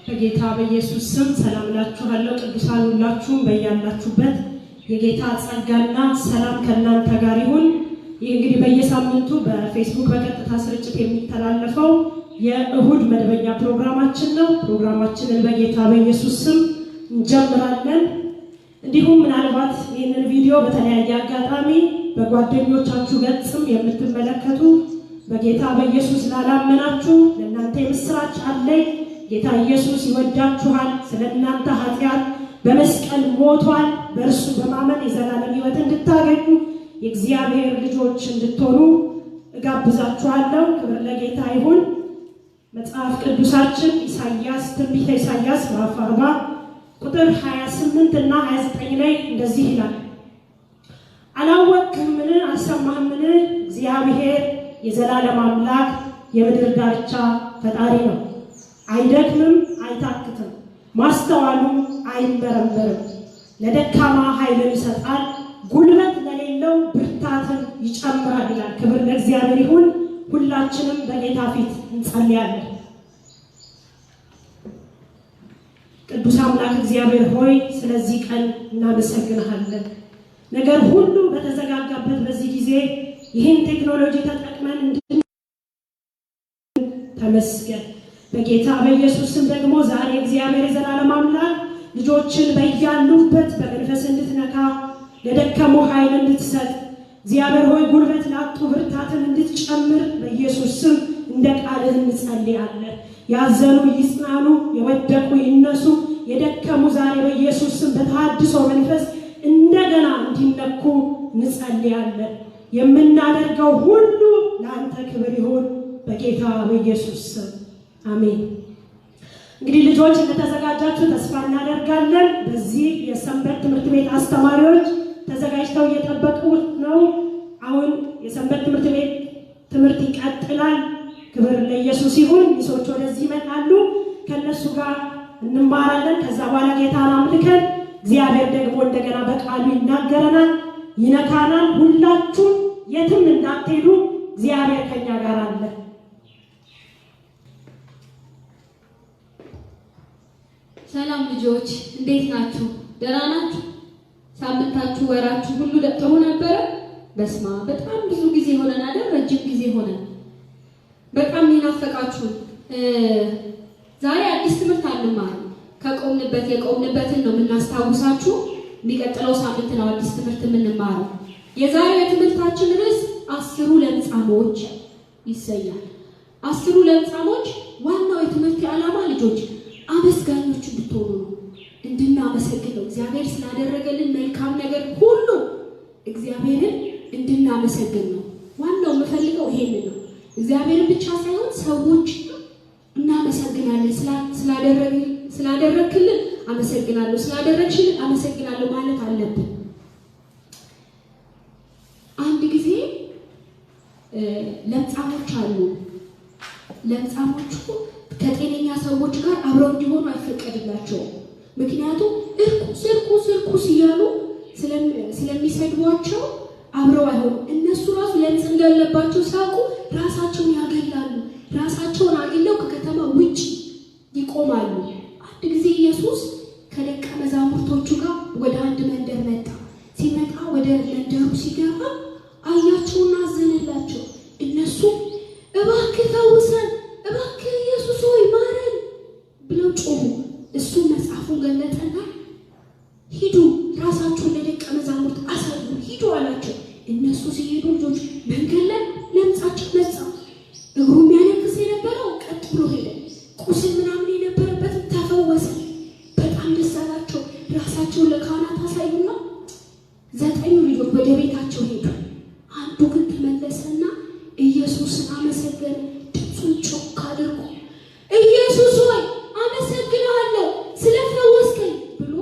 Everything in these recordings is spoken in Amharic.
በጌታ በኢየሱስ ስም ሰላም ላችኋለሁ። ቅዱሳን ሁላችሁም በያላችሁበት የጌታ ጸጋና ሰላም ከእናንተ ጋር ይሁን። ይህ እንግዲህ በየሳምንቱ በፌስቡክ በቀጥታ ስርጭት የሚተላለፈው የእሁድ መደበኛ ፕሮግራማችን ነው። ፕሮግራማችንን በጌታ በኢየሱስ ስም እንጀምራለን። እንዲሁም ምናልባት ይህንን ቪዲዮ በተለያየ አጋጣሚ በጓደኞቻችሁ ገጽም የምትመለከቱ በጌታ በኢየሱስ ላላመናችሁ ለእናንተ የምስራች አለኝ። ጌታ ኢየሱስ ይወዳችኋል። ስለእናንተ ኃጢአት በመስቀል ሞቷል። በእርሱ በማመን የዘላለም ሕይወት እንድታገኙ የእግዚአብሔር ልጆች እንድትሆኑ እጋብዛችኋለሁ። ክብር ለጌታ ይሁን። መጽሐፍ ቅዱሳችን ትንቢተ ኢሳይያስ ምዕራፍ 40 ቁጥር 28 እና 29 ላይ እንደዚህ ይላል። አላወቅህምን? አልሰማህምን? እግዚአብሔር የዘላለም አምላክ የምድር ዳርቻ ፈጣሪ ነው። አይደክምም፣ አይታክትም፣ ማስተዋሉም አይመረመርም። ለደካማ ኃይልን ይሰጣል፣ ጉልበት ለሌለው ብርታትን ይጨምራል ይላል። ክብር ለእግዚአብሔር ይሁን። ሁላችንም በጌታ ፊት እንጸልያለን። ቅዱስ አምላክ እግዚአብሔር ሆይ ስለዚህ ቀን እናመሰግንሃለን። ነገር ሁሉ በተዘጋጋበት በዚህ ጊዜ ይህን ቴክኖሎጂ ተጠቅመን ተመስገን። በጌታ በኢየሱስ ስም ደግሞ ዛሬ እግዚአብሔር የዘላለም አምላክ ልጆችን በያሉበት በመንፈስ እንድትነካ ለደከሙ ኃይል እንድትሰጥ እግዚአብሔር ሆይ ጉልበት ላጡ ብርታትን እንድትጨምር በኢየሱስ ስም እንደ ቃልህ እንጸልያለን። ያዘኑ ይጽናኑ፣ የወደቁ ይነሱ፣ የደከሙ ዛሬ በኢየሱስ ስም በተሐድሶ መንፈስ እንደገና እንዲነኩ እንጸልያለን። የምናደርገው ሁሉ ለአንተ ክብር ይሁን በጌታ በኢየሱስ ስም አሜን። እንግዲህ ልጆች እንደተዘጋጃችሁ ተስፋ እናደርጋለን። በዚህ የሰንበት ትምህርት ቤት አስተማሪዎች ተዘጋጅተው እየጠበቁ ነው። አሁን የሰንበት ትምህርት ቤት ትምህርት ይቀጥላል። ክብር ለኢየሱስ ይሁን። ሚሶች ወደዚህ ይመጣሉ፣ ከነሱ ጋር እንማራለን። ከዛ በኋላ ጌታን አምልከን እግዚአብሔር ደግሞ እንደገና በቃሉ ይናገረናል፣ ይነካናል። ሁላችሁም የትም እንዳትሄዱ፣ እግዚአብሔር ከኛ ጋር አለ። ሰላም ልጆች እንዴት ናችሁ? ደህና ናችሁ? ሳምንታችሁ ወራችሁ ሁሉ ጥሩ ነበረ? በስማ በጣም ብዙ ጊዜ ሆነን አይደል? ረጅም ጊዜ ሆነን በጣም ይናፈቃችሁ። ዛሬ አዲስ ትምህርት አንማርም። የቆምንበትን ነው የምናስታውሳችሁ። የሚቀጥለው ሳምንት ነው አዲስ ትምህርት የምንማረው። የዛሬው የትምህርታችን ርዕስ 10 ለምጻሞች ይሰኛል። 10 ለምጻሞች ዋናው የትምህርት ዓላማ ልጆች አመስጋኞች እንድትሆኑ ነው። እንድናመሰግን ነው። እግዚአብሔር ስላደረገልን መልካም ነገር ሁሉ እግዚአብሔርን እንድናመሰግን ነው። ዋናው የምፈልገው ይሄንን ነው። እግዚአብሔርን ብቻ ሳይሆን ሰዎች እናመሰግናለን። ስላደረክልን አመሰግናለሁ፣ ስላደረግሽልን አመሰግናለሁ ማለት አለብን። አንድ ጊዜ ለምጻሞች አሉ። ለምጻሞቹ ከጤነኛ ሰዎች ጋር አብረው እንዲሆኑ አይፈቀድላቸውም። ምክንያቱም እርኩስ እያሉ ስለሚሰድቧቸው አብረው አይሆኑም። እነሱ ራሱ ለምጽ እንዳለባቸው ሲያውቁ ራሳቸውን ያገላሉ። ራሳቸውን አግለው ከከተማ ውጭ ይቆማሉ። አንድ ጊዜ ኢየሱስ ከደቀ መዛሙርቶቹ ጋር ወደ አንድ መንደር መጣ። ሲመጣ ወደ መንደሩ ሲገባ አያቸውና አዘነላቸው። እነሱ እባክህ ተውሰን፣ እባክህ ኢየሱስ ሆይ ማረን ብለው ጮሁ። እሱ መጽሐፉን ገለጠና ሂዱ፣ ራሳችሁን ለደቀ መዛሙርት አሳዩ፣ ሂዱ አላቸው። እነሱ ሲሄዱ ልጆች መንገድ ላይ ለምጻቸው ነጻ። እግሩ የሚያነክስ የነበረው ቀጥ ብሎ ሄደ። ቁስል ምናምን የነበረበት ተፈወሰ። በጣም ደስ አላቸው። ራሳቸውን ለካህናት አሳዩና 9 ልጆች ወደ ቤታቸው ሄዱ። አንዱ ግን ተመለሰና ኢየሱስን አመሰገነ። ድምፁን ጮክ አድርጎ ኢየሱስ ሆይ አመሰግናለሁ ስለፈወስከኝ ብሎ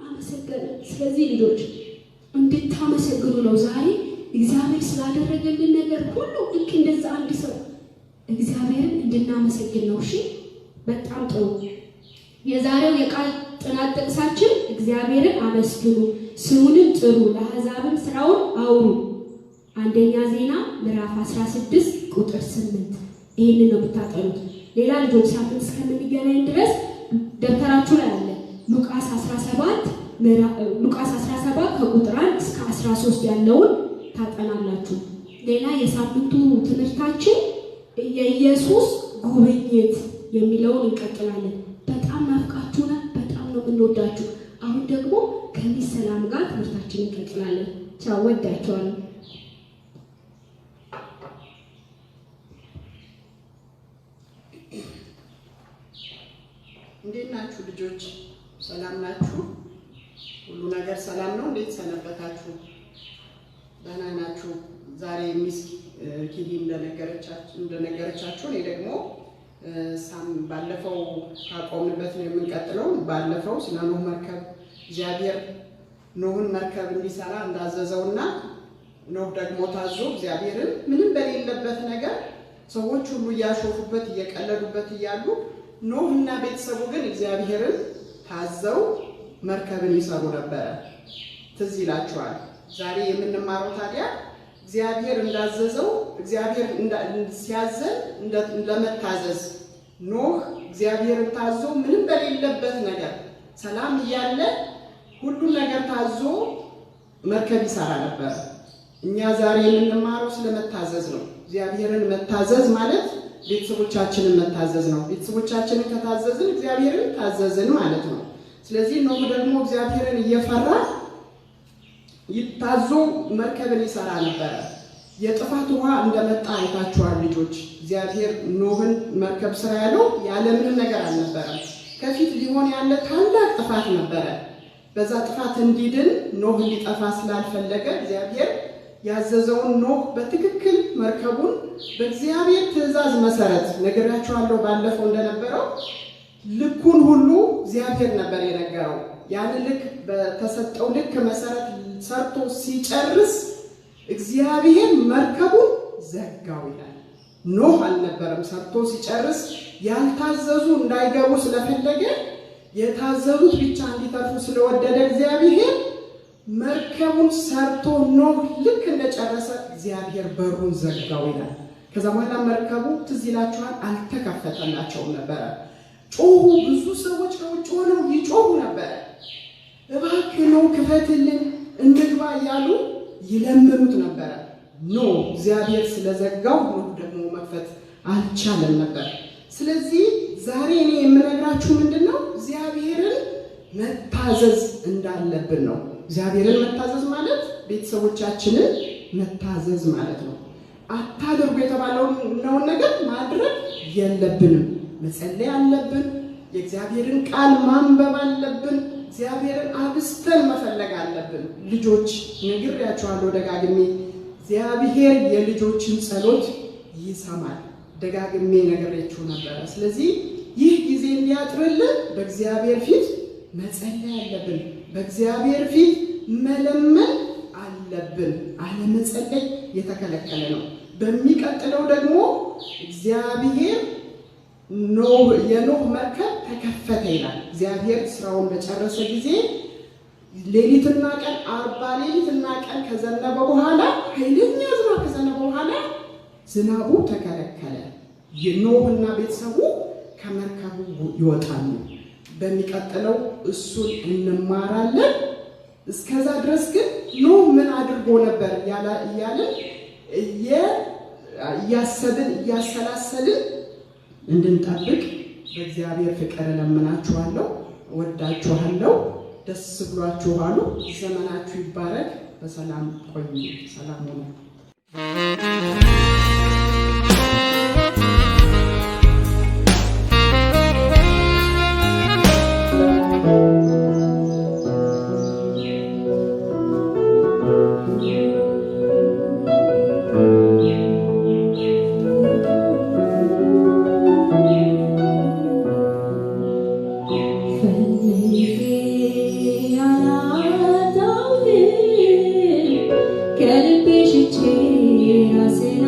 አመሰገነ። ስለዚህ ልጆች እንድታመሰግኑ ነው ዛሬ እግዚአብሔር ስላደረገልን ነገር ሁሉ። ልክ እንደዛ አንድ ሰው እግዚአብሔርን እንድናመሰግን ነው። እሺ፣ በጣም ጥሩ። የዛሬው የቃል ጥናት ጥቅሳችን እግዚአብሔርን አመስግኑ፣ ስሙንም ጥሩ፣ ለአሕዛብም ስራውን አውሩ። አንደኛ ዜና ምዕራፍ 16 ቁጥር 8። ይሄንን ነው የምታጠኑት። ሌላ ልጆች ሳምንት እስከምንገናኝ ድረስ ደብተራችሁ ላይ አለ። ሉቃስ 17 ከቁጥር 1 እስከ 13 ያለውን ታጠናላችሁ። ሌላ የሳምንቱ ትምህርታችን የኢየሱስ ጉብኝት የሚለውን እንቀጥላለን። በጣም ናፍቃችሁናል። በጣም ነው የምንወዳችሁ። አሁን ደግሞ ከሚስ ሰላም ጋር ትምህርታችንን እንቀጥላለን። ቻው፣ ወዳችኋለሁ። እንዴት ናችሁ ልጆች? ሰላም ናችሁ? ሁሉ ነገር ሰላም ነው? እንዴት ሰነበታችሁ? ደህና ናችሁ? ዛሬ ሚስ ኪዲ እንደነገረቻችሁ እኔ ደግሞ ባለፈው ካቆምንበት ነው የምንቀጥለው። ባለፈው ስለ ኖህ መርከብ እግዚአብሔር ኖህን መርከብ እንዲሰራ እንዳዘዘውና ኖህ ደግሞ ታዞ እግዚአብሔርን ምንም በሌለበት ነገር ሰዎች ሁሉ እያሾፉበት እየቀለዱበት እያሉ ኖህና ቤተሰቡ ግን እግዚአብሔርን ታዘው መርከብን ይሰሩ ነበረ። ትዝ ይላችኋል። ዛሬ የምንማረው ታዲያ እግዚአብሔር እንዳዘዘው እግዚአብሔር ሲያዘን ለመታዘዝ ኖህ እግዚአብሔርን ታዞ ምንም በሌለበት ነገር ሰላም እያለ ሁሉ ነገር ታዞ መርከብ ይሰራ ነበር። እኛ ዛሬ የምንማረው ስለመታዘዝ ነው። እግዚአብሔርን መታዘዝ ማለት ቤተሰቦቻችንን መታዘዝ ነው። ቤተሰቦቻችንን ከታዘዝን እግዚአብሔርን ታዘዝን ማለት ነው። ስለዚህ ኖህ ደግሞ እግዚአብሔርን እየፈራ ይታዞ መርከብን ይሰራ ነበር። የጥፋት ውሃ እንደመጣ አይታችኋል ልጆች። እግዚአብሔር ኖህን መርከብ ስራ ያለው ያለምንም ነገር አልነበረም። ከፊት ሊሆን ያለ ታላቅ ጥፋት ነበረ። በዛ ጥፋት እንዲድን ኖህ እንዲጠፋ ስላልፈለገ እግዚአብሔር ያዘዘውን ኖህ በትክክል መርከቡን በእግዚአብሔር ትእዛዝ መሰረት ነግራችኋለሁ። ባለፈው እንደነበረው ልኩን ሁሉ እግዚአብሔር ነበር የነገረው። ያን ልክ በተሰጠው ልክ መሰረት ሰርቶ ሲጨርስ እግዚአብሔር መርከቡን ዘጋው ይላል። ኖህ አልነበረም ሰርቶ ሲጨርስ ያልታዘዙ እንዳይገቡ ስለፈለገ የታዘዙት ብቻ እንዲተርፉ ስለወደደ እግዚአብሔር መርከቡን ሰርቶ ኖህ ልክ እንደጨረሰ እግዚአብሔር በሩን ዘጋው ይላል። ከዛ በኋላ መርከቡ ትዝ ይላችኋል አልተከፈተላቸውም ነበረ። ጮሁ። ብዙ ሰዎች ከውጭ ሆነው ይጮሁ ነበረ። እባክህ ኖህ ክፈትልን እንግባ እያሉ ይለምኑት ነበረ። እግዚአብሔር ስለዘጋው ኖህ ደግሞ መክፈት አልቻለም ነበር። ስለዚህ ዛሬ እኔ የምነግራችሁ ምንድነው? እግዚአብሔርን መታዘዝ እንዳለብን ነው። እግዚአብሔርን መታዘዝ ማለት ቤተሰቦቻችንን መታዘዝ ማለት ነው። አታድርጉ የተባለውን ነገር ማድረግ የለብንም። መጸለይ አለብን። የእግዚአብሔርን ቃል ማንበብ አለብን። እግዚአብሔርን አብስተን መፈለግ አለብን። ልጆች ነግሬያችኋለሁ ደጋግሜ፣ እግዚአብሔር የልጆችን ጸሎት ይሰማል። ደጋግሜ ነግሬያችሁ ነበረ። ስለዚህ ይህ ጊዜ እንዲያጥርልን በእግዚአብሔር ፊት መጸለይ አለብን። በእግዚአብሔር ፊት መለመን አለብን። አለመጸለይ የተከለከለ ነው። በሚቀጥለው ደግሞ እግዚአብሔር የኖህ መርከብ ተከፈተ ይላል። እግዚአብሔር ስራውን በጨረሰ ጊዜ ሌሊትና ቀን 40 ሌሊትና ቀን ከዘነበ በኋላ ኃይለኛ ዝናብ ከዘነበ በኋላ ዝናቡ ተከለከለ። የኖህና ቤተሰቡ ከመርከቡ ይወጣሉ። በሚቀጥለው እሱን እንማራለን። እስከዛ ድረስ ግን ኖህ ምን አድርጎ ነበር እያለን እያሰብን እያሰላሰልን እንድንጠብቅ በእግዚአብሔር ፍቅር እለምናችኋለሁ። ወዳችኋለሁ። ደስ ብሏችኋል። ዘመናችሁ ይባረክ። በሰላም ቆዩ። ሰላም ሁኑ። ከልቤ ሽቼ ራሴን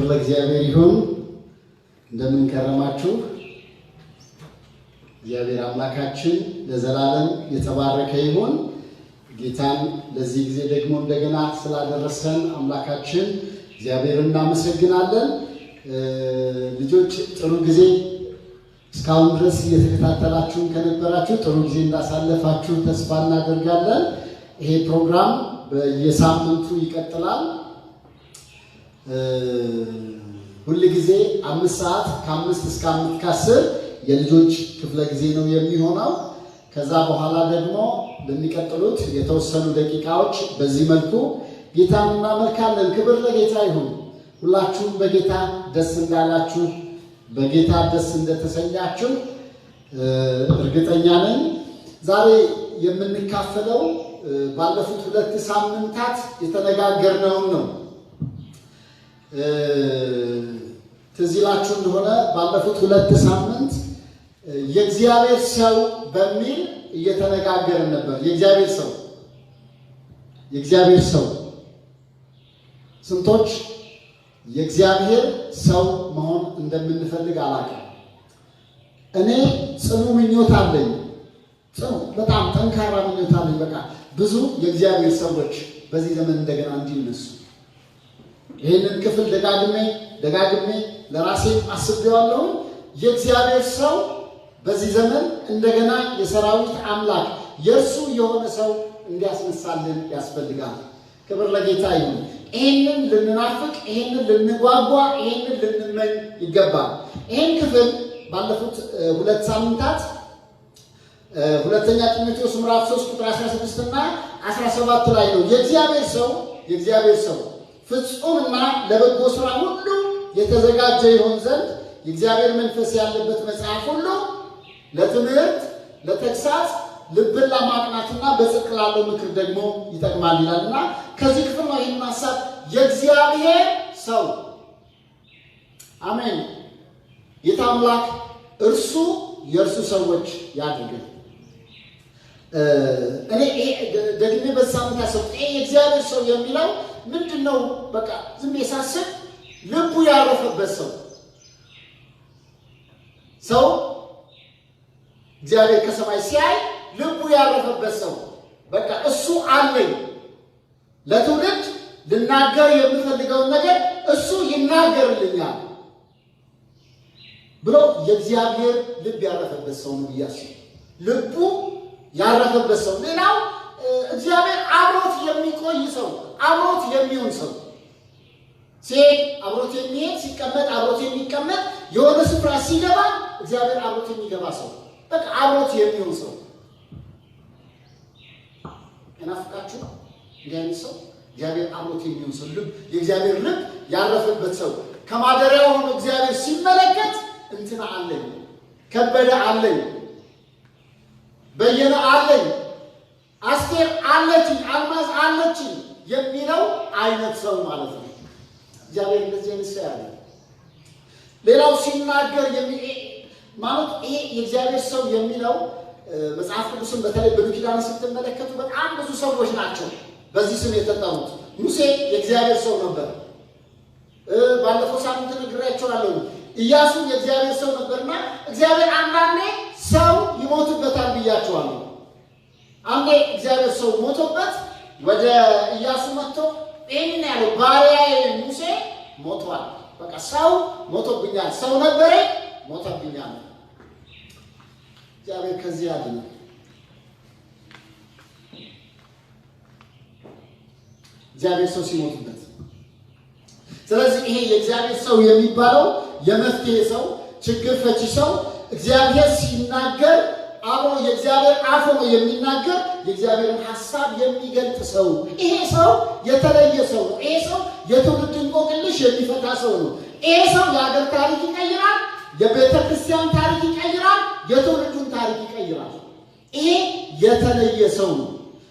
ለእግዚአብሔር ይሁን። እንደምን ከረማችሁ? እግዚአብሔር አምላካችን ለዘላለም የተባረከ ይሁን። ጌታን ለዚህ ጊዜ ደግሞ እንደገና ስላደረሰን አምላካችን እግዚአብሔርን እናመሰግናለን። ልጆች ጥሩ ጊዜ እስካሁን ድረስ እየተከታተላችሁን ከነበራችሁ ጥሩ ጊዜ እንዳሳለፋችሁ ተስፋ እናደርጋለን። ይሄ ፕሮግራም በየሳምንቱ ይቀጥላል። ሁል ጊዜ 5 ሰዓት ከ5 እስከ 5 ከ10 የልጆች ክፍለ ጊዜ ነው የሚሆነው። ከዛ በኋላ ደግሞ በሚቀጥሉት የተወሰኑ ደቂቃዎች በዚህ መልኩ ጌታን እናመልካለን። ክብር ለጌታ ይሁን። ሁላችሁም በጌታ ደስ እንዳላችሁ በጌታ ደስ እንደተሰኛችሁ እርግጠኛ ነኝ። ዛሬ የምንካፈለው ባለፉት 2 ሳምንታት የተነጋገርነውን ነው። ትዝ ይላችሁ እንደሆነ ባለፉት 2 ሳምንት የእግዚአብሔር ሰው በሚል እየተነጋገርን ነበር። የእግዚአብሔር ሰው ስንቶች የእግዚአብሔር ሰው መሆን እንደምንፈልግ አላውቅም። እኔ ጽኑ ምኞት አለኝ። በጣም ጠንካራ ምኞት አለኝ። በቃ ብዙ የእግዚአብሔር ሰዎች በዚህ ዘመን እንደገና እንዲነሱ ይህንን ክፍል ደጋግሜ ለራሴ አስቤዋለሁ። የእግዚአብሔር ሰው በዚህ ዘመን እንደገና የሰራዊት አምላክ የእርሱ የሆነ ሰው እንዲያስነሳልን ያስፈልጋል። ክብር ለጌታ ይሁን። ይሄንን ልንናፍቅ፣ ይሄንን ልንጓጓ፣ ይሄንን ልንመኝ ይገባል። ይሄን ክፍል ባለፉት 2 ሳምንታት ሁለተኛ ጢሞቴዎስ ምዕራፍ 3 ቁጥር 16 እና 17 ላይ ነው የእግዚአብሔር ሰው ፍጹምና ለበጎ ሥራ ሁሉ የተዘጋጀ ይሆን ዘንድ የእግዚአብሔር መንፈስ ያለበት መጽሐፍ ሁሉ ለትምህርት፣ ለተግሳጽ፣ ልብን ለማቅናትና በጽድቅ ላለው ምክር ደግሞ ይጠቅማል ይላልና ከዚህ ክፍል ነው ይህን ሐሳብ የእግዚአብሔር ሰው አሜን የታምላክ እርሱ የእርሱ ሰዎች ያድርገን። እኔ ደግሜ በሳምንት ያሰብኩት የእግዚአብሔር ሰው የሚለው ምንድነው? በቃ ዝም የሳስብ ልቡ ያረፈበት ሰው እግዚአብሔር ከሰማይ ሲያይ ልቡ ያረፈበት ሰው በቃ እሱ አለኝ ለትውልድ ልናገር የምፈልገውን ነገር እሱ ይናገርልኛል ብሎ የእግዚአብሔር ልብ ያረፈበት ሰው ነው ያስብ ልቡ ያረፈበት ሰው። ሌላው እግዚአብሔር አብሮት የሚቆይ ሰው፣ አብሮት የሚሆን ሰው ሲሄድ አብሮት የሚሄድ ሲቀመጥ አብሮት የሚቀመጥ የሆነ ስፍራ ሲገባ እግዚአብሔር አብሮት የሚገባ ሰው በቃ አብሮት የሚሆን ሰው እናፍቃችሁ እንዲያን ሰው እግዚአብሔር አብሮት የሚሆን ሰው ልብ የእግዚአብሔር ልብ ያረፈበት ሰው ከማደሪያው ሆኖ እግዚአብሔር ሲመለከት እንትና አለኝ፣ ከበደ አለኝ፣ በየነ አለኝ፣ አስቴር አለችኝ፣ አልማዝ አለችኝ የሚለው አይነት ሰው ማለት ነው። እግዚአብሔር እንደዚህ አይነት ሰው ያለ። ሌላው ሲናገር ማለት ይሄ የእግዚአብሔር ሰው የሚለው መጽሐፍ ቅዱስን በተለይ በብሉይ ኪዳን ስትመለከቱ በጣም ብዙ ሰዎች ናቸው በዚህ ስም የተጠሩት። ሙሴ የእግዚአብሔር ሰው ነበር። ባለፈው ሳምንት ነግሬያቸዋለሁ። ኢያሱ የእግዚአብሔር ሰው ነበርና እግዚአብሔር አንዳንዴ ሰው ይሞትበታል ብያቸዋለሁ። አንዴ እግዚአብሔር ሰው ሞቶበት ወደ ኢያሱ መጥቶ ይሄን ያለው ባሪያዬ ሙሴ ሞቷል፣ በቃ ሰው ሞቶብኛል፣ ሰው ነበረ ሞቶብኛል። እግዚአብሔር ከዚህ ያድነ። እግዚአብሔር ሰው ሲሞትበት ስለዚህ ይሄ የእግዚአብሔር ሰው የሚባለው የመፍትሄ ሰው፣ ችግር ፈቺ ሰው እግዚአብሔር ሲናገር አብሮ የእግዚአብሔር አፍ ሆኖ የሚናገር የእግዚአብሔርን ሐሳብ የሚገልጥ ሰው። ይሄ ሰው የተለየ ሰው ነው። ይሄ ሰው የትውልድ እንቆቅልሽ የሚፈታ ሰው ነው። ይሄ ሰው የሀገር ታሪክ ይቀይራል፣ የቤተ ክርስቲያን ታሪክ ይቀይራል፣ የትውልዱን ታሪክ ይቀይራል። ይሄ የተለየ ሰው ነው።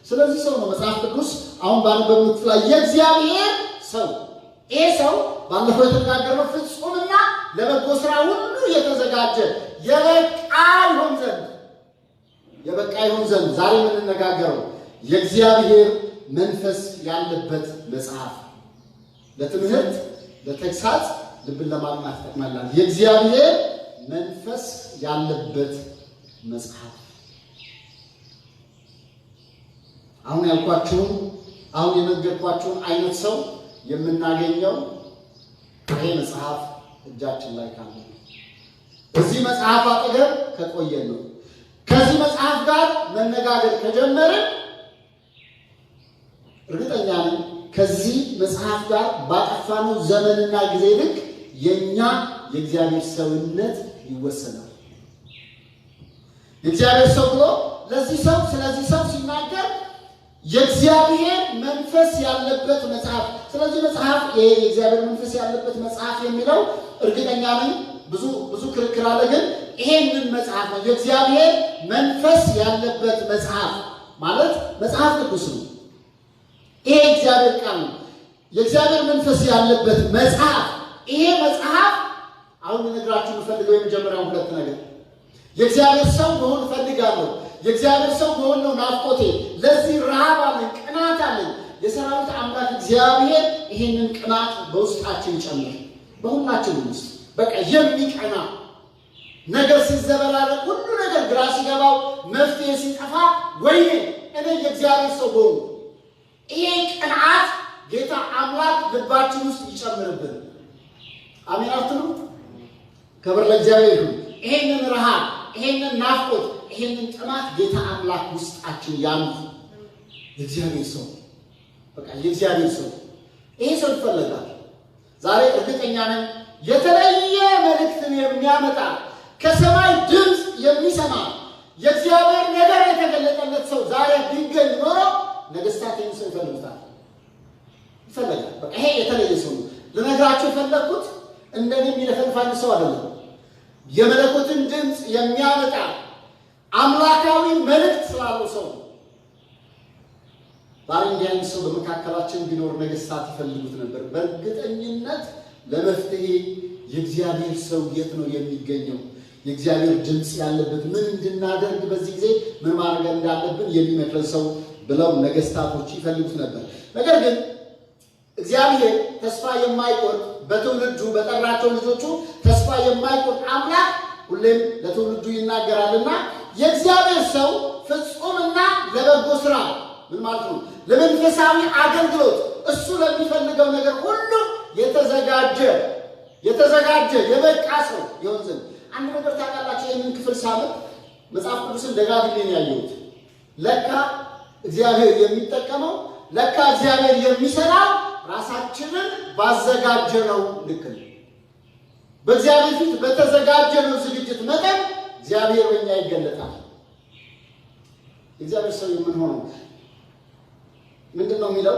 ስለዚህ ሰው ነው መጽሐፍ ቅዱስ አሁን ባነበብኩት ላይ የእግዚአብሔር ሰው። ይሄ ሰው ባለፈው የተነጋገርነው ፍጹምና ለበጎ ሥራ ሁሉ የተዘጋጀ የበቃ ይሆን ዘንድ ዛሬ የምንነጋገረው የእግዚአብሔር መንፈስ ያለበት መጽሐፍ ለትምህርት፣ ለተግሳጽ፣ ልብን ለማቅናት ይጠቅማል። የእግዚአብሔር መንፈስ ያለበት መጽሐፍ አሁን ያልኳችሁን አሁን የነገርኳችሁን አይነት ሰው የምናገኘው ይሄ መጽሐፍ እጃችን ላይ ካለ እዚህ መጽሐፍ አጠገብ ከቆየን ነው። ከዚህ መጽሐፍ ጋር መነጋገር ከጀመርን እርግጠኛ ነኝ ከዚህ መጽሐፍ ጋር ባጠፋነው ዘመንና ጊዜ ልክ የኛ የእግዚአብሔር ሰውነት ይወሰናል። የእግዚአብሔር ሰው ብሎ ለዚህ ሰው ስለዚህ ሰው ሲናገር የእግዚአብሔር መንፈስ ያለበት መጽሐፍ። ስለዚህ መጽሐፍ ይሄ የእግዚአብሔር መንፈስ ያለበት መጽሐፍ የሚለው እርግጠኛ ነኝ ብዙ ክርክር አለ፣ ግን ይሄንን መጽሐፍ ነው የእግዚአብሔር መንፈስ ያለበት መጽሐፍ ማለት መጽሐፍ ቅዱስ ነው። ይሄ እግዚአብሔር ቃል ነው። የእግዚአብሔር መንፈስ ያለበት መጽሐፍ። ይሄ መጽሐፍ አሁን ልነግራችሁ የምፈልገው የመጀመሪያው ሁለት ነገር የእግዚአብሔር ሰው መሆን እፈልጋለሁ። የእግዚአብሔር ሰው መሆን ነው ናፍቆቴ። ለዚህ ረሃብ አለኝ፣ ቅናት አለኝ። የሰራዊት አምላክ እግዚአብሔር ይሄንን ቅናት በውስጣችን ጨምር፣ በሁላችን ውስጥ በቃ የሚቀና ነገር ሲዘበራረቅ ሁሉ ነገር ግራ ሲገባው መፍትሄ ሲጠፋ ወይኔ እኔ የእግዚአብሔር ሰው በሆኑ ይሄ ቅንዓት ጌታ አምላክ ልባችን ውስጥ ይጨምርብን። አሜን አትሉ? ክብር ለእግዚአብሔር ይሁን። ይሄንን ረሃብ ይሄንን ናፍቆት ይሄንን ጥማት ጌታ አምላክ ውስጣችን ያኑር። የእግዚአብሔር ሰው በቃ የእግዚአብሔር ሰው ይሄ ሰው ይፈልጋል። ዛሬ እርግጠኛ ነኝ የተለየ መልእክትን የሚያመጣ ከሰማይ ድምፅ የሚሰማ የእግዚአብሔር ነገር የተገለጠለት ሰው ዛሬ ቢገኝ ኖሮ ነገስታት ይህን ሰው ይፈልጉታል። ይፈልጋል። በቃ ይሄ የተለየ ሰው ነው። ልነግራችሁ የፈለግኩት እንደኔ የሚለፈልፋኝ ሰው አይደለም። የመለኮትን ድምፅ የሚያመጣ አምላካዊ መልእክት ስላለው ሰው ነው። ዛሬ እንዲህ አይነት ሰው በመካከላችን ቢኖር ነገስታት ይፈልጉት ነበር። በእርግጠኝነት ለመፍትሄ የእግዚአብሔር ሰው የት ነው የሚገኘው? የእግዚአብሔር ድምፅ ያለበት ምን እንድናደርግ በዚህ ጊዜ ምን ማድረግ እንዳለብን የሚመክረን ሰው ብለው ነገስታቶች ይፈልጉት ነበር። ነገር ግን እግዚአብሔር ተስፋ የማይቆርጥ በትውልዱ በጠራቸው ልጆቹ ተስፋ የማይቆርጥ አምላክ ሁሌም ለትውልዱ ይናገራልና የእግዚአብሔር ሰው ፍጹምና ለበጎ ስራ ምን ማለት ነው? ለመንፈሳዊ አገልግሎት እሱ ለሚፈልገው ነገር ሁሉ የተዘጋጀ የበቃ ሰው ይሆን ዘንድ አንድ ነገር ታውቃላችሁ። ይህንን ክፍል ሳምንት መጽሐፍ ቅዱስን ደጋግሜ ነው ያየሁት። ለካ እግዚአብሔር የሚጠቀመው ለካ እግዚአብሔር የሚሰራው ራሳችንን ባዘጋጀነው ልክ ነው። በእግዚአብሔር ፊት በተዘጋጀነው ዝግጅት መጠን እግዚአብሔር በእኛ ይገለጣል። እግዚአብሔር ሰው የምንሆነው ምንድን ነው የሚለው?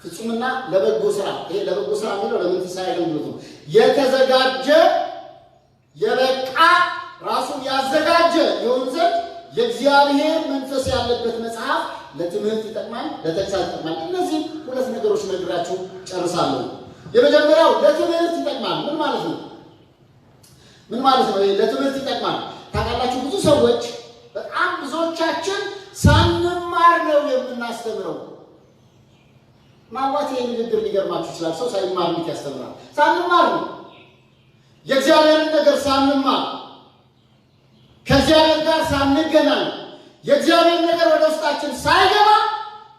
ፍጹምና ለበጎ ስራ። ይሄ ለበጎ ስራ የሚለው ለመንፈሳዊ አገልግሎት ነው። የተዘጋጀ የበቃ ራሱን ያዘጋጀ ይሆን ዘንድ የእግዚአብሔር መንፈስ ያለበት መጽሐፍ ለትምህርት ይጠቅማል፣ ለተግሳጽ ይጠቅማል። እነዚህ ሁለት ነገሮች ነግራችሁ ጨርሳለሁ። የመጀመሪያው ለትምህርት ይጠቅማል። ምን ማለት ነው? ምን ማለት ነው? ለትምህርት ይጠቅማል። ታውቃላችሁ ብዙ ሰዎች በጣም ብዙዎቻችን ሳንማር ነው የምናስተምረው። ማዋት ንግግር ሊገርማችሁ ይችላል። ሰው ሳይማር እንዴት ያስተምራል? ሳንማር ነው። የእግዚአብሔርን ነገር ሳንማር ከእግዚአብሔር ጋር ሳንገናኝ የእግዚአብሔር ነገር ወደ ውስጣችን ሳይገባ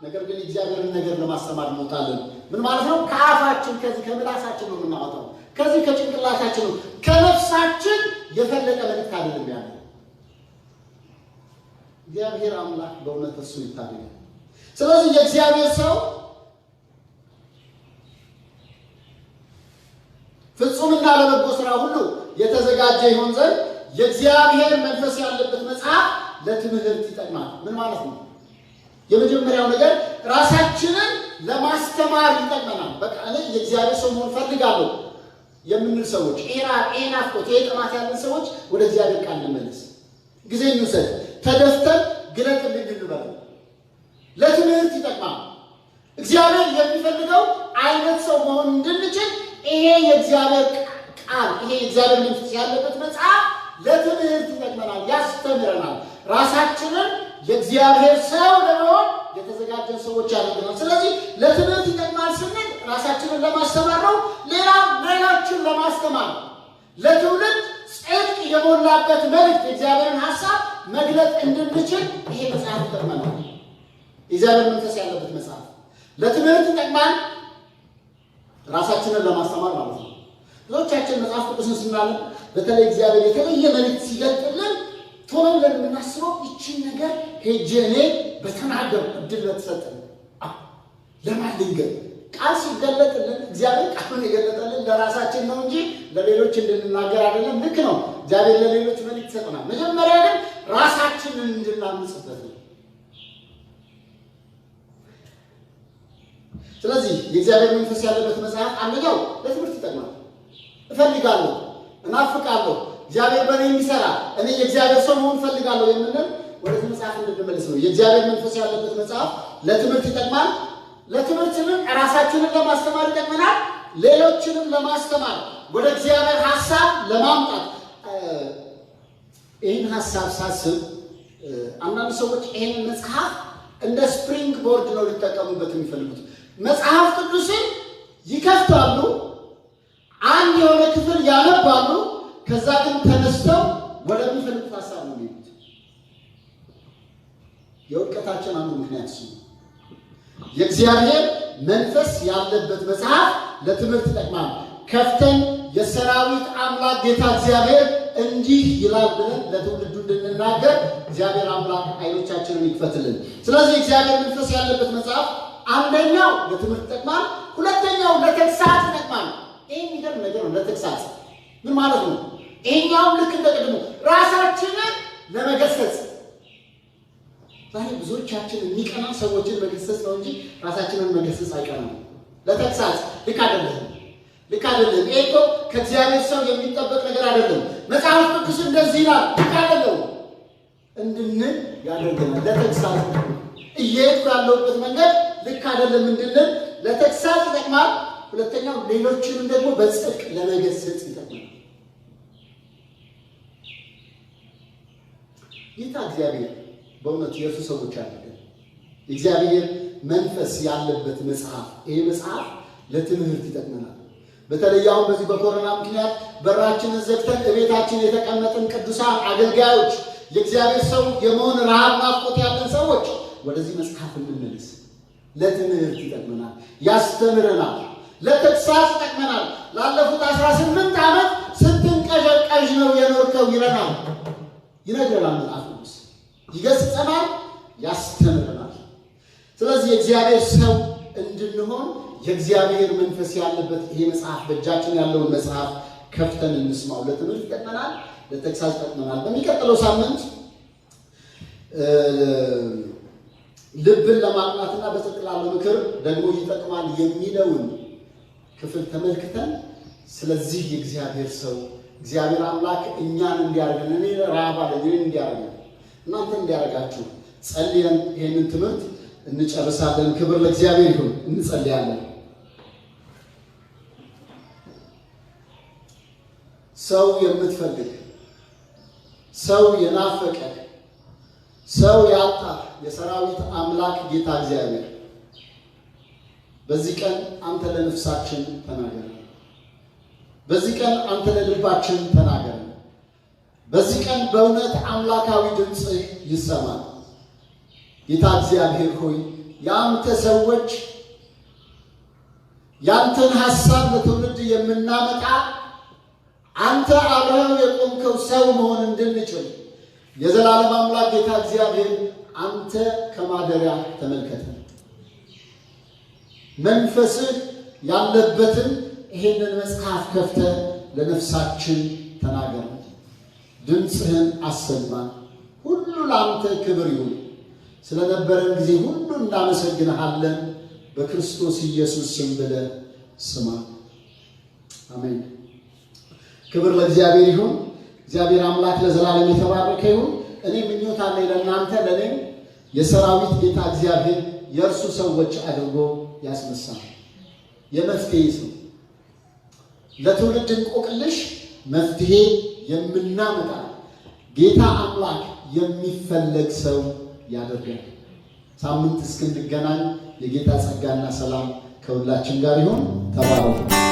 ነገር ግን የእግዚአብሔርን ነገር ለማስተማር እንወጣለን። ምን ማለት ነው? ከአፋችን ከዚህ ከምላሳችን ነው የምናወጣው። ከዚህ ከጭንቅላታችን ነው ከነፍሳችን የፈለቀ መልእክት አይደለም ያለው። እግዚአብሔር አምላክ በእውነት እሱ ይታደጋል። ስለዚህ የእግዚአብሔር ሰው ፍጹምና ለበጎ ስራ ሁሉ የተዘጋጀ ይሆን ዘንድ የእግዚአብሔር መንፈስ ያለበት መጽሐፍ ለትምህርት ይጠቅማል። ምን ማለት ነው? የመጀመሪያው ነገር ራሳችንን ለማስተማር ይጠቅመናል። በቃ እኔ የእግዚአብሔር ሰው መሆን ፈልጋለሁ የምንል ሰዎች ናፍቆት ጥማት ያለን ሰዎች ወደ እግዚአብሔር ቃል እንመለስ። ጊዜ እንውሰድ። ተደፍተን ግለጥልኝ እንበል። ለትምህርት ይጠቅማል። እግዚአብሔር የሚፈልገው አይነት ሰው መሆን እንድንችል ይሄ የእግዚአብሔር ቃል ይሄ የእግዚአብሔር መንፈስ ያለበት መጽሐፍ ለትምህርት ይጠቅመናል፣ ያስተምረናል። ራሳችንን የእግዚአብሔር ሰው ለመሆን የተዘጋጀን ሰዎች ያደርገናል። ስለዚህ ለትምህርት ይጠቅማል ስንል ራሳችንን ለማስተማር ነው። ሌሎችን ለማስተማር ለትውልድ ጽድቅ የሞላበት መልእክት የእግዚአብሔርን ሐሳብ መግለጥ እንድንችል ይሄ መጽሐፍ ይጠቅመናል። የእግዚአብሔር መንፈስ ያለበት መጽሐፍ ለትምህርት ይጠቅማል፣ ራሳችንን ለማስተማር ማለት ነው። ብዙዎቻችን መጽሐፍ ቅዱስን ስናነብ በተለይ እግዚአብሔር የተለየ መልእክት ሲገልጥልን ቶሎ ብለን የምናስበው ይቺን ነገር ሄጄ እኔ በተናገር እድል በተሰጠን ለማን ልንገር? ቃል ሲገለጥልን እግዚአብሔር ቃሉን የገለጠልን ለራሳችን ነው እንጂ ለሌሎች እንድንናገር አይደለም። ልክ ነው፣ እግዚአብሔር ለሌሎች መልእክት ይሰጠናል። መጀመሪያ ግን ራሳችንን እንድናምጽበት ነው። ስለዚህ የእግዚአብሔር መንፈስ ያለበት መጽሐፍ አንደኛው ለትምህርት ይጠቅማል። እፈልጋለሁ፣ እናፍቃለሁ፣ እግዚአብሔር በእኔ የሚሰራ እኔ የእግዚአብሔር ሰው መሆን እፈልጋለሁ የምንል ወደዚህ መጽሐፍ እንድንመለስ ነው። የእግዚአብሔር መንፈስ ያለበት መጽሐፍ ለትምህርት ይጠቅማል። ለትምህርትንም ራሳችንን ለማስተማር ይጠቅመናል፣ ሌሎችንም ለማስተማር ወደ እግዚአብሔር ሐሳብ ለማምጣት። ይህን ሐሳብ ሳስብ አንዳንድ ሰዎች ይህን መጽሐፍ እንደ ስፕሪንግ ቦርድ ነው ሊጠቀሙበት የሚፈልጉት። መጽሐፍ ቅዱስን ይከፍታሉ፣ አንድ የሆነ ክፍል ያነባሉ፣ ከዛ ግን ተነስተው ወደሚፈልጉት ሐሳብ ነው የሚሄዱት። የውድቀታችን አንዱ ምክንያት እሱ ነው። የእግዚአብሔር መንፈስ ያለበት መጽሐፍ ለትምህርት ይጠቅማል። ከፍተን የሰራዊት አምላክ ጌታ እግዚአብሔር እንዲህ ይላል ብለን ለትውልዱ እንድንናገር እግዚአብሔር አምላክ አይኖቻችንን ይክፈትልን። ስለዚህ እግዚአብሔር መንፈስ ያለበት መጽሐፍ አንደኛው ለትምህርት ይጠቅማል፣ ሁለተኛው ለተግሳጽ ይጠቅማል። ይሄ የሚገርም ነገር ነው። ለተግሳጽ ምን ማለት ነው? ይሄኛው ልክ እንደቀድሞ ራሳችንን ለመገሰጽ። ዛሬ ብዙዎቻችን የሚቀናን ሰዎችን መገሰጽ ነው እንጂ ራሳችንን መገሰጽ አይቀናም። ለተግሳጽ ልክ አይደለም፣ ልክ አይደለም። ይሄ እኮ ከእግዚአብሔር ሰው የሚጠበቅ ነገር አይደለም። መጽሐፍ ቅዱስ እንደዚህ ይላል፣ ልክ አይደለም እንድንል ያደርገናል። ለተግሳጽ እየሄድኩ ያለሁበት መንገድ ልክ አይደለም እንድንል ለተግሳጽ ይጠቅማል። ሁለተኛው ሌሎችንም ደግሞ በጽድቅ ለመገሰጽ ይጠቅማል። ጌታ እግዚአብሔር በእውነት የእርሱ ሰዎች አድርገን እግዚአብሔር መንፈስ ያለበት መጽሐፍ። ይሄ መጽሐፍ ለትምህርት ይጠቅመናል። በተለይ አሁን በዚህ በኮሮና ምክንያት በራችንን ዘግተን እቤታችን የተቀመጥን ቅዱሳን አገልጋዮች፣ የእግዚአብሔር ሰው የመሆን ረሃብ ናፍቆት ያለን ሰዎች ወደዚህ መጽሐፍ እንመለስ። ለትምህርት ይጠቅመናል፣ ያስተምረናል፣ ለተግሳጽ ይጠቅመናል። ላለፉት 18 ዓመት ስትንቀዠቀዥ ነው የኖርከው ይለናል፣ ይነግረናል። መጽሐፍ ቅዱስ ይገስጸናል፣ ያስተምረናል። ስለዚህ የእግዚአብሔር ሰው እንድንሆን የእግዚአብሔር መንፈስ ያለበት ይሄ መጽሐፍ በእጃችን ያለውን መጽሐፍ ከፍተን እንስማው። ለትምህርት ይጠቅመናል፣ ለተግሳጽ ይጠቅመናል። በሚቀጥለው ሳምንት ልብን ለማቅናትና በጽድቅ ላለው ምክር ደግሞ ይጠቅማል የሚለውን ክፍል ተመልክተን ስለዚህ የእግዚአብሔር ሰው እግዚአብሔር አምላክ እኛን እንዲያደርገን እኔ ረሃብ አለኝ እንዲያደርገን እናንተ እንዲያደርጋችሁ ጸልየን ይህንን ትምህርት እንጨርሳለን። ክብር ለእግዚአብሔር ይሁን። እንጸልያለን። ሰው የምትፈልግ ሰው የናፈቀ ሰው ያጣ የሰራዊት አምላክ ጌታ እግዚአብሔር በዚህ ቀን አንተ ለነፍሳችን ተናገር። በዚህ ቀን አንተ ለልባችን ተናገር። በዚህ ቀን በእውነት አምላካዊ ድምፅህ ይሰማል። ጌታ እግዚአብሔር ሆይ የአንተ ሰዎች ያንተን ሐሳብ ለትውልድ የምናመጣ አንተ አብረኸው የቆምከው ሰው መሆን እንድንችል የዘላለም አምላክ ጌታ እግዚአብሔር አንተ ከማደሪያ ተመልከተን። መንፈስህ ያለበትን ይሄንን መጽሐፍ ከፍተህ ለነፍሳችን ተናገር። ድምፅህን አሰማን። ሁሉ ለአንተ ክብር ይሁን። ስለነበረን ጊዜ ሁሉ እናመሰግንሃለን። በክርስቶስ ኢየሱስ ስም ብለህ ስማ። አሜን። ክብር ለእግዚአብሔር ይሁን። እግዚአብሔር አምላክ ለዘላለም የተባረከ ይሁን። እኔ ምኞት አለኝ ለእናንተ ለእኔም የሰራዊት ጌታ እግዚአብሔር የእርሱ ሰዎች አድርጎ ያስነሳል። የመፍትሄ ሰው ለትውልድ እንቆቅልሽ መፍትሄ የምናመጣ ጌታ አምላክ የሚፈለግ ሰው ያደርጋል። ሳምንት እስክንገናኝ የጌታ ጸጋና ሰላም ከሁላችን ጋር ይሁን። ተባረኩ።